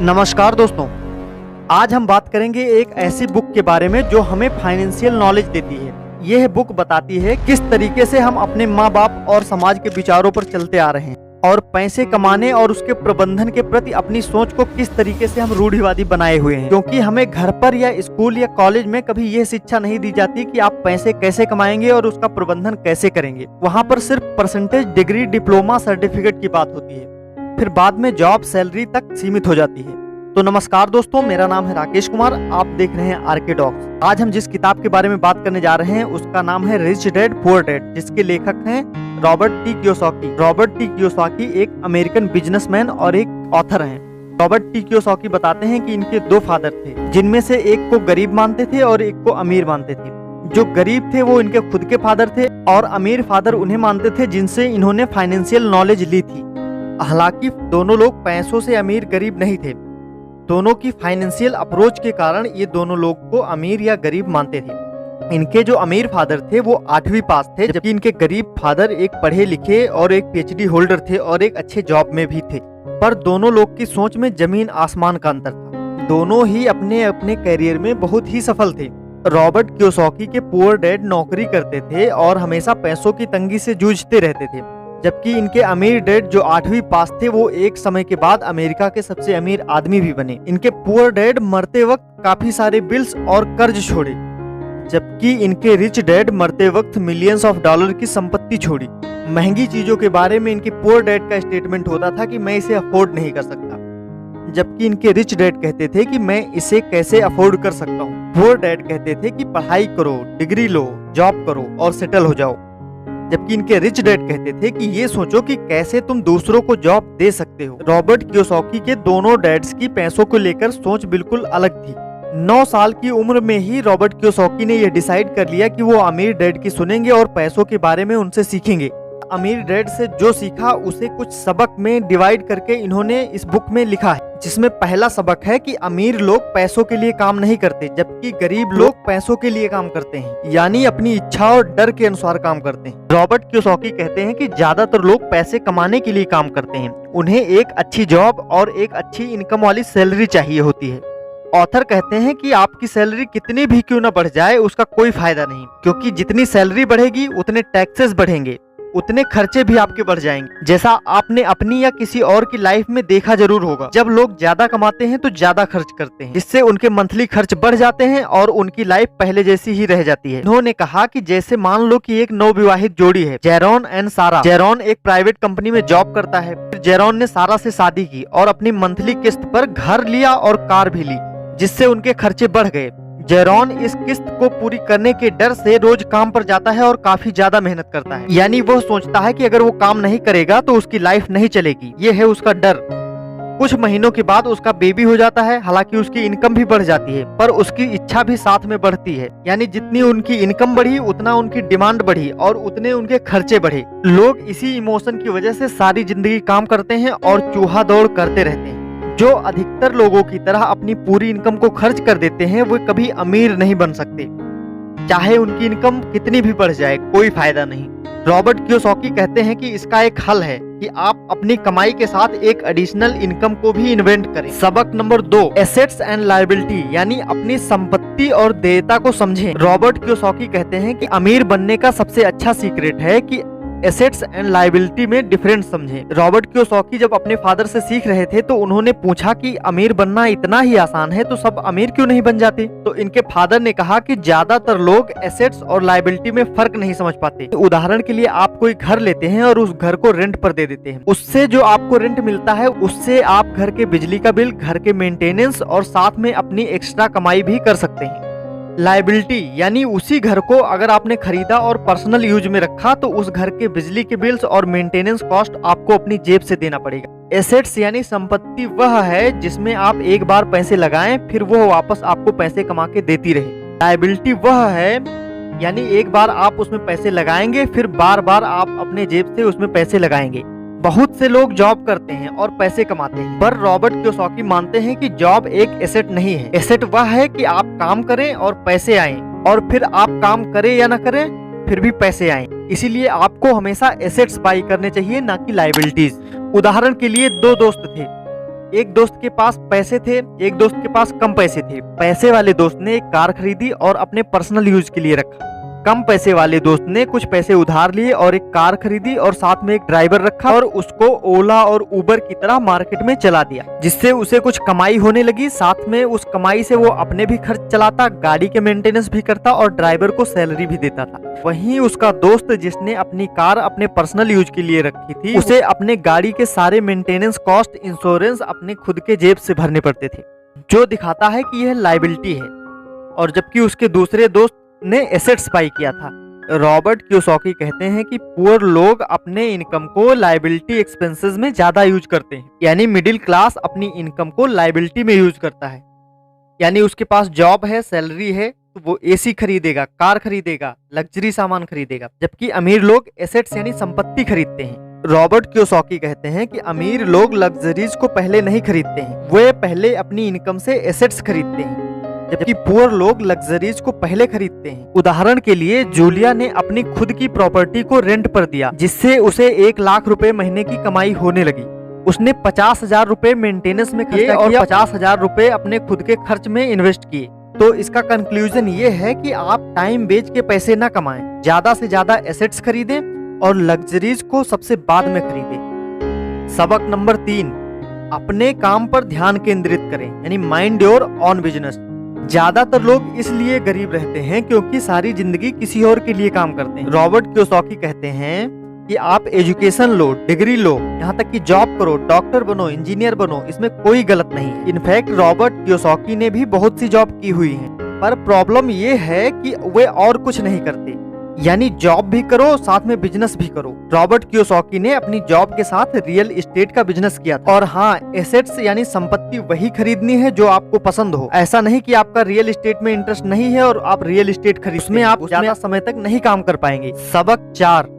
नमस्कार दोस्तों, आज हम बात करेंगे एक ऐसी बुक के बारे में जो हमें फाइनेंशियल नॉलेज देती है। यह बुक बताती है किस तरीके से हम अपने माँ बाप और समाज के विचारों पर चलते आ रहे हैं और पैसे कमाने और उसके प्रबंधन के प्रति अपनी सोच को किस तरीके से हम रूढ़िवादी बनाए हुए हैं। क्योंकि हमें घर पर या स्कूल या कॉलेज में कभी यह शिक्षा नहीं दी जाती कि आप पैसे कैसे कमाएंगे और उसका प्रबंधन कैसे करेंगे। वहाँ पर सिर्फ परसेंटेज, डिग्री, डिप्लोमा, सर्टिफिकेट की बात होती है, फिर बाद में जॉब, सैलरी तक सीमित हो जाती है। तो नमस्कार दोस्तों, मेरा नाम है राकेश कुमार, आप देख रहे हैं आरके टॉक्स। आज हम जिस किताब के बारे में बात करने जा रहे हैं उसका नाम है रिच डैड पुअर डैड, जिसके लेखक हैं Robert T Kiyosaki. Robert T Kiyosaki एक अमेरिकन बिजनेसमैन और एक ऑथर हैं। रॉबर्ट टी कियोसाकी बताते हैं कि इनके दो फादर थे, जिनमें से एक को गरीब मानते थे और एक को अमीर मानते थे। जो गरीब थे वो इनके खुद के फादर थे और अमीर फादर उन्हें मानते थे जिनसे इन्होंने फाइनेंशियल नॉलेज ली थी। हालांकि दोनों लोग पैसों से अमीर गरीब नहीं थे, दोनों की फाइनेंशियल अप्रोच के कारण ये दोनों लोग को अमीर या गरीब मानते थे। इनके जो अमीर फादर थे वो 8वीं पास थे, जबकि इनके गरीब फादर एक पढ़े लिखे और एक पीएचडी होल्डर थे और एक अच्छे जॉब में भी थे। पर दोनों लोग की सोच में जमीन आसमान का अंतर था। दोनों ही अपने अपने करियर में बहुत ही सफल थे। रॉबर्ट कियोसाकी के पुअर डैड नौकरी करते थे और हमेशा पैसों की तंगी से जूझते रहते थे, जबकि इनके अमीर डैड जो 8वीं पास थे वो एक समय के बाद अमेरिका के सबसे अमीर आदमी भी बने। इनके पुअर डैड मरते वक्त काफी सारे बिल्स और कर्ज छोड़े, जबकि इनके रिच डैड मरते वक्त मिलियंस ऑफ डॉलर की संपत्ति छोड़ी। महंगी चीजों के बारे में इनके पुअर डैड का स्टेटमेंट होता था कि मैं इसे अफोर्ड नहीं कर सकता, जबकि इनके रिच डैड कहते थे कि मैं इसे कैसे अफोर्ड कर सकता हूँ। पुअर डैड कहते थे कि पढ़ाई करो, डिग्री लो, जॉब करो और सेटल हो जाओ, जबकि इनके रिच डैड कहते थे कि ये सोचो कि कैसे तुम दूसरों को जॉब दे सकते हो। रॉबर्ट कियोसाकी के दोनों डैड्स की पैसों को लेकर सोच बिल्कुल अलग थी। 9 साल की उम्र में ही रॉबर्ट कियोसाकी ने यह डिसाइड कर लिया कि वो अमीर डैड की सुनेंगे और पैसों के बारे में उनसे सीखेंगे। अमीर डैड से जो सीखा उसे कुछ सबक में डिवाइड करके इन्होंने इस बुक में लिखा है, जिसमें पहला सबक है कि अमीर लोग पैसों के लिए काम नहीं करते, जबकि गरीब लोग पैसों के लिए काम करते हैं, यानी अपनी इच्छा और डर के अनुसार काम करते हैं। रॉबर्ट कियोसाकी कहते हैं कि ज्यादातर लोग पैसे कमाने के लिए काम करते हैं, उन्हें एक अच्छी जॉब और एक अच्छी इनकम वाली सैलरी चाहिए होती है। ऑथर कहते हैं कि आपकी सैलरी कितनी भी क्यों न बढ़ जाए उसका कोई फायदा नहीं, क्योंकि जितनी सैलरी बढ़ेगी उतने टैक्सेस बढ़ेंगे, उतने खर्चे भी आपके बढ़ जाएंगे। जैसा आपने अपनी या किसी और की लाइफ में देखा जरूर होगा, जब लोग ज्यादा कमाते हैं तो ज्यादा खर्च करते हैं, जिससे उनके मंथली खर्च बढ़ जाते हैं और उनकी लाइफ पहले जैसी ही रह जाती है। उन्होंने कहा कि जैसे मान लो कि एक नवविवाहित जोड़ी है, जेरॉन एंड सारा। जेरॉन एक प्राइवेट कंपनी में जॉब करता है। फिर जेरॉन ने सारा से शादी की और अपनी मंथली किस्त पर घर लिया और कार भी ली, जिससे उनके खर्चे बढ़ गए। जेरॉन इस किस्त को पूरी करने के डर से रोज काम पर जाता है और काफी ज्यादा मेहनत करता है, यानी वो सोचता है कि अगर वो काम नहीं करेगा तो उसकी लाइफ नहीं चलेगी। ये है उसका डर। कुछ महीनों के बाद उसका बेबी हो जाता है। हालांकि उसकी इनकम भी बढ़ जाती है, पर उसकी इच्छा भी साथ में बढ़ती है, यानी जितनी उनकी इनकम बढ़ी उतना उनकी डिमांड बढ़ी और उतने उनके खर्चे बढ़े। लोग इसी इमोशन की वजह से सारी जिंदगी काम करते हैं और चूहा दौड़ करते रहते हैं। जो अधिकतर लोगों की तरह अपनी पूरी इनकम को खर्च कर देते हैं वो कभी अमीर नहीं बन सकते, चाहे उनकी इनकम कितनी भी बढ़ जाए, कोई फायदा नहीं। रॉबर्ट कियोसाकी कहते हैं कि इसका एक हल है कि आप अपनी कमाई के साथ एक एडिशनल इनकम को भी इन्वेंट करें। सबक नंबर 2, एसेट्स एंड लायबिलिटी, यानी अपनी संपत्ति और देयता को समझें। रॉबर्ट कियोसाकी कहते हैं कि अमीर बनने का सबसे अच्छा सीक्रेट है कि एसेट्स एंड लायबिलिटी में डिफरेंस समझें। रॉबर्ट कियोसाकी जब अपने फादर से सीख रहे थे तो उन्होंने पूछा कि अमीर बनना इतना ही आसान है तो सब अमीर क्यों नहीं बन जाते। तो इनके फादर ने कहा कि ज्यादातर लोग एसेट्स और लायबिलिटी में फर्क नहीं समझ पाते। उदाहरण के लिए आप कोई घर लेते हैं और उस घर को रेंट पर दे देते हैं। उससे जो आपको रेंट मिलता है उससे आप घर के बिजली का बिल, घर के मेंटेनेंस और साथ में अपनी एक्स्ट्रा कमाई भी कर सकते हैं। लायबिलिटी यानी उसी घर को अगर आपने खरीदा और पर्सनल यूज में रखा तो उस घर के बिजली के बिल्स और मेंटेनेंस कॉस्ट आपको अपनी जेब से देना पड़ेगा। एसेट्स यानी संपत्ति वह है जिसमें आप एक बार पैसे लगाएं फिर वो वापस आपको पैसे कमा के देती रहे। लायबिलिटी वह है यानी एक बार आप उसमें पैसे लगाएंगे फिर बार बार आप अपने जेब से उसमें पैसे लगाएंगे। बहुत से लोग जॉब करते हैं और पैसे कमाते हैं, पर रॉबर्ट कियोसाकी मानते हैं कि जॉब एक एसेट नहीं है। एसेट वह है कि आप काम करें और पैसे आएं, और फिर आप काम करें या ना करें फिर भी पैसे आएं। इसीलिए आपको हमेशा एसेट्स बाई करने चाहिए, ना कि लायबिलिटीज। उदाहरण के लिए 2 दोस्त थे, एक दोस्त के पास पैसे थे, एक दोस्त के पास कम पैसे थे। पैसे वाले दोस्त ने एक कार खरीदी और अपने पर्सनल यूज के लिए रखा। कम पैसे वाले दोस्त ने कुछ पैसे उधार लिए और एक कार खरीदी और साथ में एक ड्राइवर रखा और उसको ओला और उबर की तरह मार्केट में चला दिया, जिससे उसे कुछ कमाई होने लगी। साथ में उस कमाई से वो अपने भी खर्च चलाता, गाड़ी के मेंटेनेंस भी करता और ड्राइवर को सैलरी भी देता था। वहीं उसका दोस्त जिसने अपनी कार अपने पर्सनल यूज के लिए रखी थी, उसे अपने गाड़ी के सारे मेंटेनेंस कॉस्ट, इंश्योरेंस अपने खुद के जेब से भरने पड़ते थे, जो दिखाता है कि यह लायबिलिटी है। और जबकि उसके दूसरे दोस्त ने एसेट्स बाई किया था। रॉबर्ट कियोसाकी कहते हैं कि पुअर लोग अपने इनकम को लायबिलिटी एक्सपेंसेस में ज्यादा यूज करते हैं, यानी मिडिल क्लास अपनी इनकम को लायबिलिटी में यूज करता है। यानी उसके पास जॉब है, सैलरी है, तो वो एसी खरीदेगा, कार खरीदेगा, लग्जरी सामान खरीदेगा, जबकि अमीर लोग एसेट्स यानी संपत्ति खरीदते हैं। रॉबर्ट कियोसाकी कहते हैं कि अमीर लोग लग्जरीज को पहले नहीं खरीदते हैं, वे पहले अपनी इनकम से एसेट्स खरीदते हैं, जबकि पुअर लोग लग्जरीज को पहले खरीदते हैं। उदाहरण के लिए जूलिया ने अपनी खुद की प्रॉपर्टी को रेंट पर दिया, जिससे उसे 1 लाख रुपए महीने की कमाई होने लगी। उसने 50,000 रुपए मेंटेनेंस में खर्च और 50,000 रुपए अपने खुद के खर्च में इन्वेस्ट किए। तो इसका कंक्लूजन ये है कि आप टाइम बेच के पैसे ना कमाएं, ज्यादा से ज्यादा एसेट्स खरीदें और लग्जरीज को सबसे बाद में खरीदें। सबक नंबर 3, अपने काम पर ध्यान केंद्रित करें, यानी माइंड योर ऑन बिजनेस। ज्यादातर लोग इसलिए गरीब रहते हैं क्योंकि सारी जिंदगी किसी और के लिए काम करते हैं। रॉबर्ट कियोसाकी कहते हैं कि आप एजुकेशन लो, डिग्री लो, यहाँ तक कि जॉब करो, डॉक्टर बनो, इंजीनियर बनो, इसमें कोई गलत नहीं। इनफैक्ट रॉबर्ट कियोसाकी ने भी बहुत सी जॉब की हुई है, पर प्रॉब्लम ये है कि वे और कुछ नहीं करते, यानी जॉब भी करो साथ में बिजनेस भी करो। रॉबर्ट कियोसाकी ने अपनी जॉब के साथ रियल एस्टेट का बिजनेस किया था। और हाँ, एसेट्स यानी संपत्ति वही खरीदनी है जो आपको पसंद हो। ऐसा नहीं कि आपका रियल एस्टेट में इंटरेस्ट नहीं है और आप रियल एस्टेट खरीद, उसमें आप ज्यादा समय तक नहीं काम कर पाएंगे। सबक 4,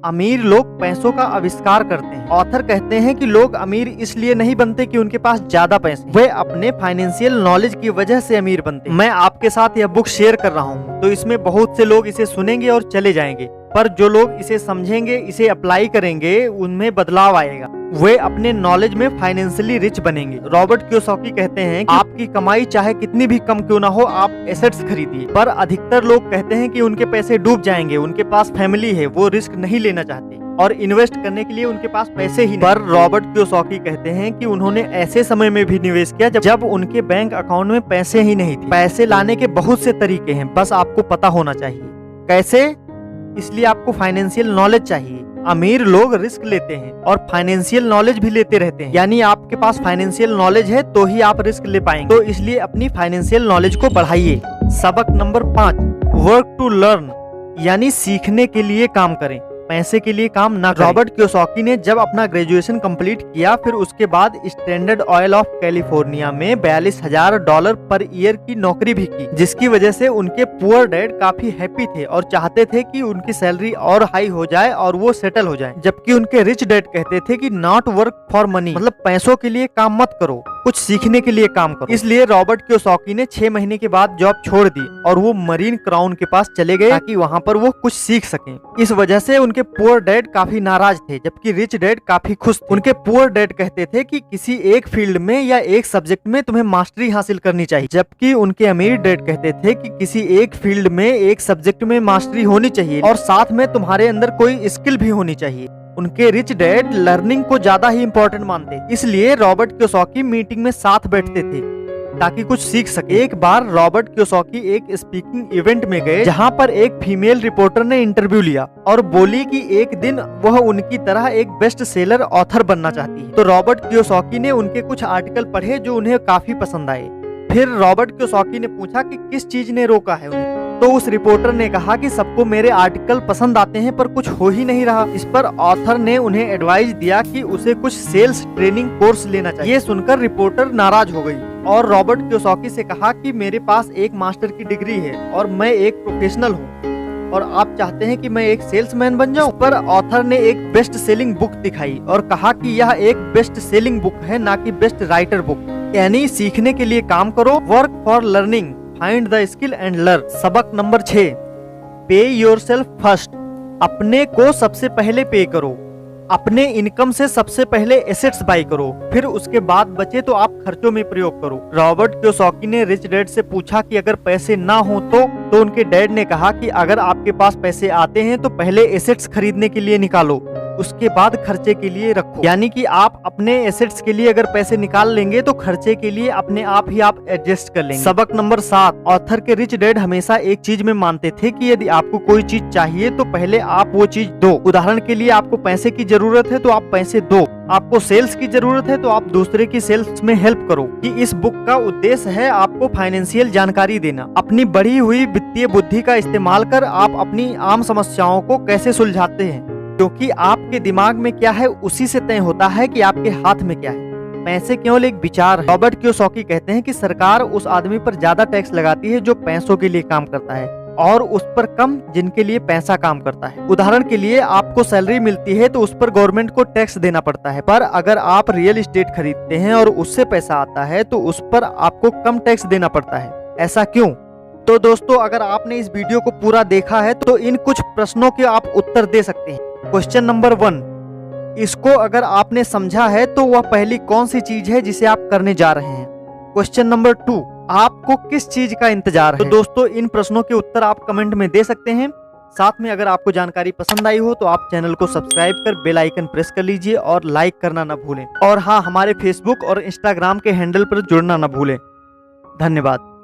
अमीर लोग पैसों का आविष्कार करते हैं। ऑथर कहते हैं कि लोग अमीर इसलिए नहीं बनते कि उनके पास ज्यादा पैसे, वे अपने फाइनेंशियल नॉलेज की वजह से अमीर बनते हैं। मैं आपके साथ यह बुक शेयर कर रहा हूँ, तो इसमें बहुत से लोग इसे सुनेंगे और चले जाएंगे, पर जो लोग इसे समझेंगे, इसे अप्लाई करेंगे, उनमें बदलाव आएगा, वे अपने नॉलेज में फाइनेंशियली रिच बनेंगे। रॉबर्ट कियोसाकी कहते हैं कि आपकी कमाई चाहे कितनी भी कम क्यों ना हो, आप एसेट्स खरीदिए। पर अधिकतर लोग कहते हैं कि उनके पैसे डूब जाएंगे, उनके पास फैमिली है, वो रिस्क नहीं लेना चाहते और इन्वेस्ट करने के लिए उनके पास पैसे ही नहीं। पर रॉबर्ट कियोसाकी कहते हैं कि उन्होंने ऐसे समय में भी निवेश किया जब उनके बैंक अकाउंट में पैसे ही नहीं थे। पैसे लाने के बहुत से तरीके हैं, बस आपको पता होना चाहिए कैसे। इसलिए आपको फाइनेंशियल नॉलेज चाहिए। अमीर लोग रिस्क लेते हैं और फाइनेंशियल नॉलेज भी लेते रहते हैं, यानी आपके पास फाइनेंशियल नॉलेज है तो ही आप रिस्क ले पाएंगे। तो इसलिए अपनी फाइनेंशियल नॉलेज को बढ़ाइए। सबक नंबर 5, वर्क टू लर्न, यानी सीखने के लिए काम करें, पैसे के लिए काम ना करें। रॉबर्ट कियोसाकी ने जब अपना ग्रेजुएशन कंप्लीट किया, फिर उसके बाद स्टैंडर्ड ऑयल ऑफ कैलिफोर्निया में $42,000 पर ईयर की नौकरी भी की, जिसकी वजह से उनके पुअर डैड काफी हैप्पी थे और चाहते थे कि उनकी सैलरी और हाई हो जाए और वो सेटल हो जाए। जबकि उनके रिच डैड कहते थे कि नॉट वर्क फॉर मनी, मतलब पैसों के लिए काम मत करो, कुछ सीखने के लिए काम करो। इसलिए रॉबर्ट कियोसाकी ने 6 महीने के बाद जॉब छोड़ दी और वो मरीन क्राउन के पास चले गए ताकि वहाँ पर वो कुछ सीख सकें। इस वजह से उनके पुअर डैड काफी नाराज थे, जबकि रिच डैड काफी खुश थे। उनके पुअर डैड कहते थे कि किसी एक फील्ड में या एक सब्जेक्ट में तुम्हें मास्टरी हासिल करनी चाहिए, जबकि उनके अमीर डैड कहते थे कि किसी एक फील्ड में, एक सब्जेक्ट में मास्टरी होनी चाहिए और साथ में तुम्हारे अंदर कोई स्किल भी होनी चाहिए। उनके रिच डैड लर्निंग को ज्यादा ही इम्पोर्टेंट मानते, इसलिए रॉबर्ट कियोसाकी मीटिंग में साथ बैठते थे ताकि कुछ सीख सके। एक बार रॉबर्ट कियोसाकी एक स्पीकिंग इवेंट में गए जहां पर एक फीमेल रिपोर्टर ने इंटरव्यू लिया और बोली कि एक दिन वह उनकी तरह एक बेस्ट सेलर ऑथर बनना चाहती है। तो रॉबर्ट कियोसाकी ने उनके कुछ आर्टिकल पढ़े जो उन्हें काफी पसंद आए। फिर रॉबर्ट कियोसाकी ने पूछा कि किस चीज ने रोका है उन्हें। तो उस रिपोर्टर ने कहा कि सबको मेरे आर्टिकल पसंद आते हैं पर कुछ हो ही नहीं रहा। इस पर ऑथर ने उन्हें एडवाइस दिया कि उसे कुछ सेल्स ट्रेनिंग कोर्स लेना चाहिए। ये सुनकर रिपोर्टर नाराज हो गई और रॉबर्ट कियोसाकी से कहा कि मेरे पास एक मास्टर की डिग्री है और मैं एक प्रोफेशनल हूँ और आप चाहते हैं कि मैं एक सेल्समैन बन जाऊं। पर ऑथर ने एक बेस्ट सेलिंग बुक दिखाई और कहा कि यह एक बेस्ट सेलिंग बुक है, ना कि बेस्ट राइटर बुक। यानी सीखने के लिए काम करो, work for learning, find the skill and learn. सबक नंबर 6, पे योरसेल्फ फर्स्ट, अपने को सबसे पहले पे करो। अपने इनकम से सबसे पहले एसेट्स बाई करो, फिर उसके बाद बचे तो आप खर्चों में प्रयोग करो। रॉबर्ट कियोसाकी ने रिच डैड से पूछा कि अगर पैसे ना हो तो उनके डैड ने कहा कि अगर आपके पास पैसे आते हैं तो पहले एसेट्स खरीदने के लिए निकालो, उसके बाद खर्चे के लिए रखो। यानी कि आप अपने एसेट्स के लिए अगर पैसे निकाल लेंगे तो खर्चे के लिए अपने आप ही आप एडजस्ट कर लेंगे। सबक नंबर 7, ऑथर के रिच डैड हमेशा एक चीज में मानते थे कि यदि आपको कोई चीज चाहिए तो पहले आप वो चीज दो। उदाहरण के लिए आपको पैसे की जरूरत है तो आप पैसे दो, आपको सेल्स की जरूरत है तो आप दूसरे की सेल्स में हेल्प करो। कि इस बुक का उद्देश्य है आपको फाइनेंशियल जानकारी देना। अपनी बढ़ी हुई वित्तीय बुद्धि का इस्तेमाल कर आप अपनी आम समस्याओं को कैसे सुलझाते हैं, क्योंकि आपके दिमाग में क्या है उसी से तय होता है कि आपके हाथ में क्या है। पैसे केवल एक विचार है। रॉबर्ट कियोसाकी कहते हैं कि सरकार उस आदमी पर ज्यादा टैक्स लगाती है जो पैसों के लिए काम करता है और उस पर कम जिनके लिए पैसा काम करता है। उदाहरण के लिए आपको सैलरी मिलती है तो उस पर गवर्नमेंट को टैक्स देना पड़ता है, पर अगर आप रियल एस्टेट खरीदते हैं और उससे पैसा आता है तो उस पर आपको कम टैक्स देना पड़ता है। ऐसा क्यों? तो दोस्तों, अगर आपने इस वीडियो को पूरा देखा है तो इन कुछ प्रश्नों के आप उत्तर दे सकते हैं। क्वेश्चन नंबर 1, इसको अगर आपने समझा है तो वह पहली कौन सी चीज है जिसे आप करने जा रहे हैं। क्वेश्चन नंबर 2, आपको किस चीज का इंतजार है। तो दोस्तों, इन प्रश्नों के उत्तर आप कमेंट में दे सकते हैं। साथ में अगर आपको जानकारी पसंद आई हो तो आप चैनल को सब्सक्राइब कर बेल आइकन प्रेस कर लीजिए और लाइक करना ना भूलें। और हाँ, हमारे फेसबुक और इंस्टाग्राम के हैंडल पर जुड़ना ना भूलें। धन्यवाद।